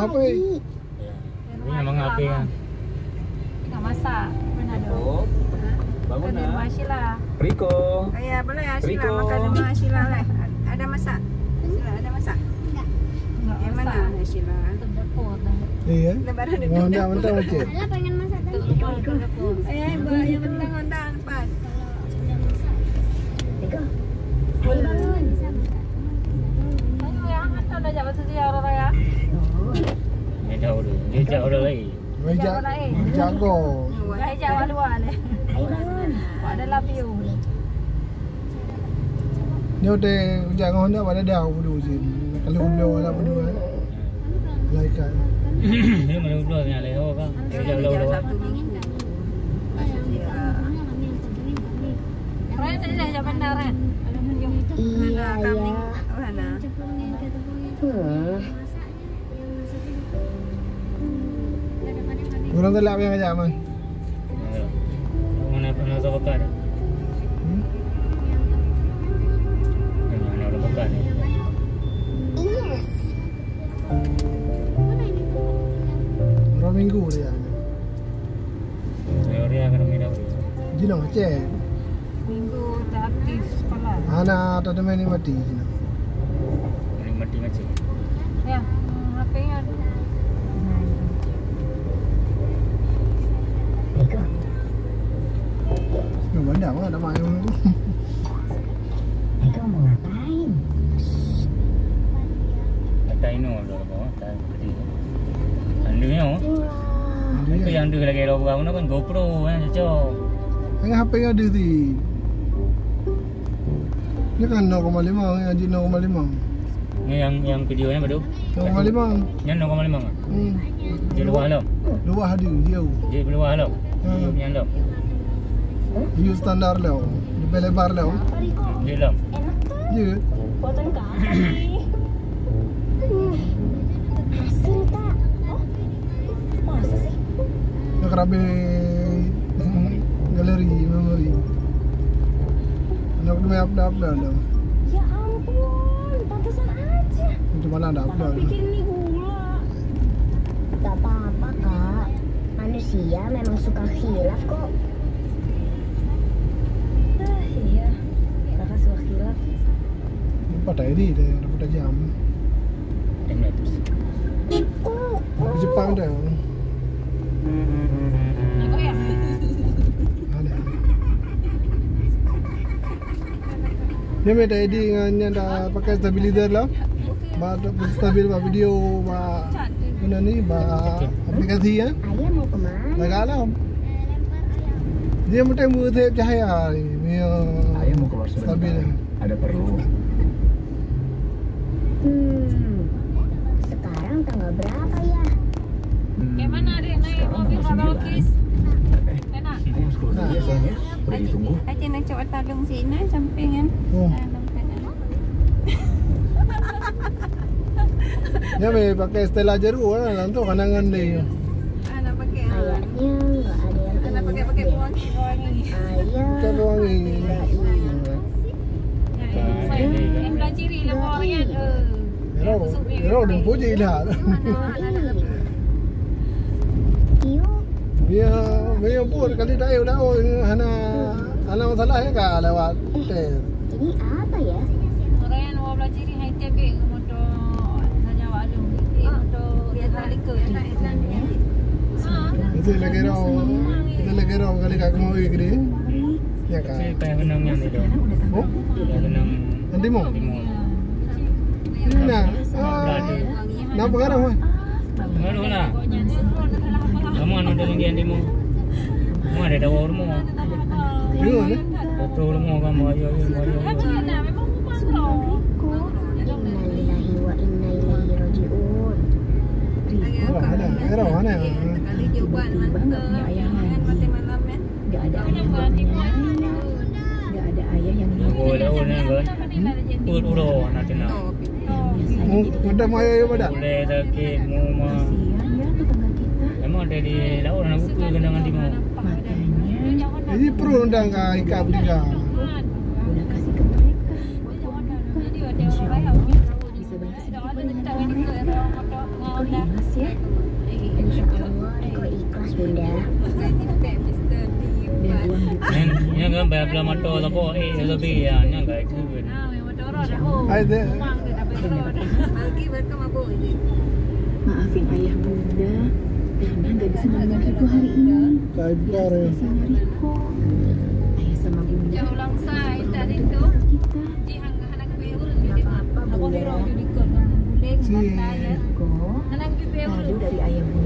bawa HP. Ini memang HP kan. Enggak masak. Mana ada? Bangun Makan rumah Sheila. Riko. Ya boleh ya Sheila Riko. makan rumah Sheila lah. Ada masak? Sheila ada masak? Enggak. Yang mana Sheila? Dapur dah. Iya. Lebaran di Mondang mentang macam. Ala pengen masak tadi. dapur. Yang penting ondang pas. Ayo bangun. Ayo ya, atau dah jabat sejarah raya. Dia jauh dulu. Dia jauh dulu lagi. Jago. Dah jawab luar le. Ayo bangun. Ada lapiu. Ni udah jangan Honda pada dah berdua sih. Kalau beliau ada berdua. Laikan. Dia mana berdua ni alih awak kan. Dia jauh dulu. Sabtu Minggu. Raya tadi dah jawab benar kan? Iya ya. Mana? Orang telak yang aja man. Mana tahu bekan. Mana orang bekan ni. Yes. Orang minggu dia. Dia akan minum dia. Jino macam. Minggu dah aktif sekolah. Anak ada main mati jino. Ini mati macam. Ya, HP-nya. Yang mana mah ada main. Eko mau ngapain? Kata ino dah bawa. Tak pedih. Anda ni oh. Itu yang dia lagi log bangun kan GoPro kan cocok. Yang HP yang ada tu. Ni kan 0,5 yang di 0,5. Ni yang videonya betul. 0,5. Yang 0,5 kan. Dia luar lah. Luar ada jauh. Dia luar lah. Yang lah. You standar lah. Lebih lebar lah. Dia lah. Ya. Buatan kaki. Hasil tak? Oh, masa sih? Yang kerabe galeri memori. Nak main upload lah. Ya ampun, pantesan aja. Itu mana ada Kakak upload. pikir ini gula. Gak apa-apa kak. Manusia memang suka khilaf kok. Iya. Kakak suka khilaf. Empat ID dah, dapat jam. Yang tu. Di Jepang dah. Aku ya. Ada. Dia minta ID dengan dah pakai stabilizer lah. Ba stabil ba video ba mana ni ba aplikasi ya. Ayah mau kemana? Dah kalah. Dia mesti mengutip cahaya ni. Ayah mau keluar stabil. sebentar. Ada perlu. Sekarang tanggal berapa ya? Kayak mana adik naik mobil Rolls enak. Ayah harus keluar dulu ya soalnya. Udah ditunggu. Adik nak coba talung sini samping kan. Oh. Dia me pakai Stella jeruk lah, nanti kanangan dia. Anak pakai. Ayahnya nggak ada yang Anak pakai ingat deh. wangi. Ayah Pakai wangi. nggak ingat. Yang belah ciri lah orangnya. Dia dah puji lah. Dia pun kali dah hana masalah ya kah lewat teh. Ini apa ya? Orang yang belah ciri hai tebing motor hanya walung. Motor dia salika. Itu lagi raw kali kak mau gede. Ya kah. Tapi kayak benang yang itu. Oh, Kayak benang. nanti mau. Timur. Nah, nampak kan mah? Mana lah? Kamu anu ada lagi yang timur. Kamu ada dawar rumah. Dia ni. Foto rumah kamu ayo. Innalillahi wa inna ilaihi rajiun. Era mana? Kali jawaban mati malam kan. Gak ada ayah yang namanya. Gak ada ayah yang Boleh kan? Uro nanti nak. Mudah maya pada. Boleh sakit muma. kasihan ya tetangga kita. Emang ada di laut anak buku genangan timur. Makanya Ini perlu undang ke ikap juga. udah kasih ke mereka. Insya Allah bisa bantu Ikhlas ya. Insya Allah Riko ikhlas bunda. Dan uang di Nya kan bayar belah motor apa lebih ya nya enggak itu. Hai deh. maafin ayah bunda karena nggak bisa nemenin Riko hari ini. Sabar ya. Kasihannya Riko. Ayah sama bunda. Kita. Apa bunda? Si Riko. Kado dari ayah bunda.